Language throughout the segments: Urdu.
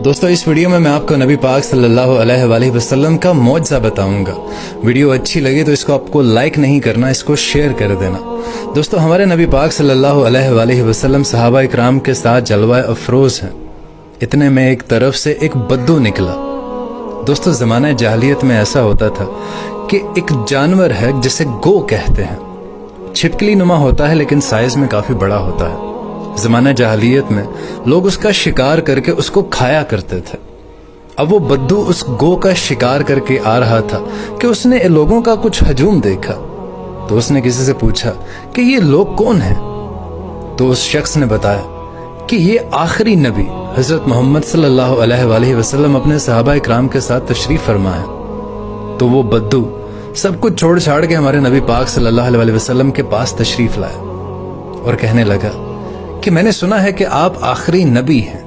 دوستو اس ویڈیو میں آپ کو نبی پاک صلی اللہ علیہ وآلہ وسلم کا معجزہ بتاؤں گا۔ ویڈیو اچھی لگے تو اس کو آپ کو لائک نہیں کرنا، اس کو شیئر کر دینا۔ دوستو ہمارے نبی پاک صلی اللہ علیہ وآلہ وسلم صحابہ اکرام کے ساتھ جلوہ افروز ہیں۔ اتنے میں ایک طرف سے ایک بدو نکلا۔ دوستو زمانہ جاہلیت میں ایسا ہوتا تھا کہ ایک جانور ہے جسے گو کہتے ہیں، چھپکلی نما ہوتا ہے لیکن سائز میں کافی بڑا ہوتا ہے۔ زمانہ جاہلیت میں لوگ اس کا شکار کر کے اس کو کھایا کرتے تھے۔ اب وہ بدو اس گو کا شکار کر کے آ رہا تھا کہ اس نے لوگوں کا کچھ ہجوم دیکھا، تو اس نے کسی سے پوچھا کہ یہ لوگ کون ہیں؟ تو اس شخص نے بتایا کہ یہ آخری نبی حضرت محمد صلی اللہ علیہ وآلہ وسلم اپنے صحابہ اکرام کے ساتھ تشریف فرما ہے۔ تو وہ بدو سب کچھ چھوڑ چھاڑ کے ہمارے نبی پاک صلی اللہ علیہ وآلہ وسلم کے پاس تشریف لائے اور کہنے لگا کہ میں نے سنا ہے کہ آپ آخری نبی ہیں۔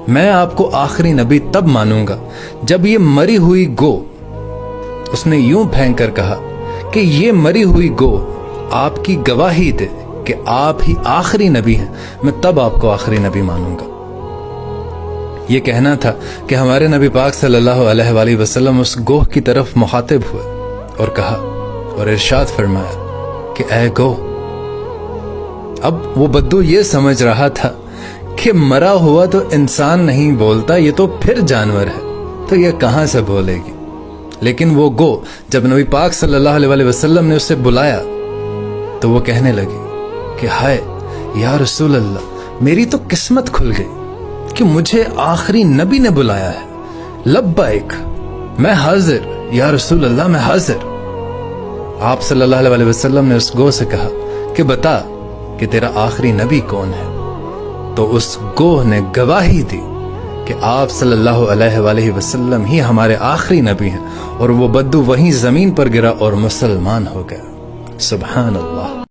میں آپ کو آخری نبی تب مانوں گا جب یہ مری ہوئی گو، اس نے یوں پھینک کر کہا کہ یہ مری ہوئی گو آپ کی گواہی دے کہ آپ ہی آخری نبی ہیں، میں تب آپ کو آخری نبی مانوں گا۔ یہ کہنا تھا کہ ہمارے نبی پاک صلی اللہ علیہ وآلہ وسلم اس گوہ کی طرف مخاطب ہوئے اور کہا اور ارشاد فرمایا کہ اے گو۔ اب وہ بدو یہ سمجھ رہا تھا کہ مرا ہوا تو انسان نہیں بولتا، یہ تو پھر جانور ہے، تو یہ کہاں سے بولے گی؟ لیکن وہ گو جب نبی پاک صلی اللہ علیہ وآلہ وسلم نے اسے بلایا تو وہ کہنے لگی کہ ہائے یا رسول اللہ، میری تو قسمت کھل گئی کہ مجھے آخری نبی نے بلایا ہے۔ لبیک، میں حاضر یا رسول اللہ، میں حاضر۔ آپ صلی اللہ علیہ وآلہ وسلم نے اس گو سے کہا کہ بتا کہ تیرا آخری نبی کون ہے؟ تو اس گوہ نے گواہی دی کہ آپ صلی اللہ علیہ وآلہ وسلم ہی ہمارے آخری نبی ہیں، اور وہ بدو وہیں زمین پر گرا اور مسلمان ہو گیا۔ سبحان اللہ۔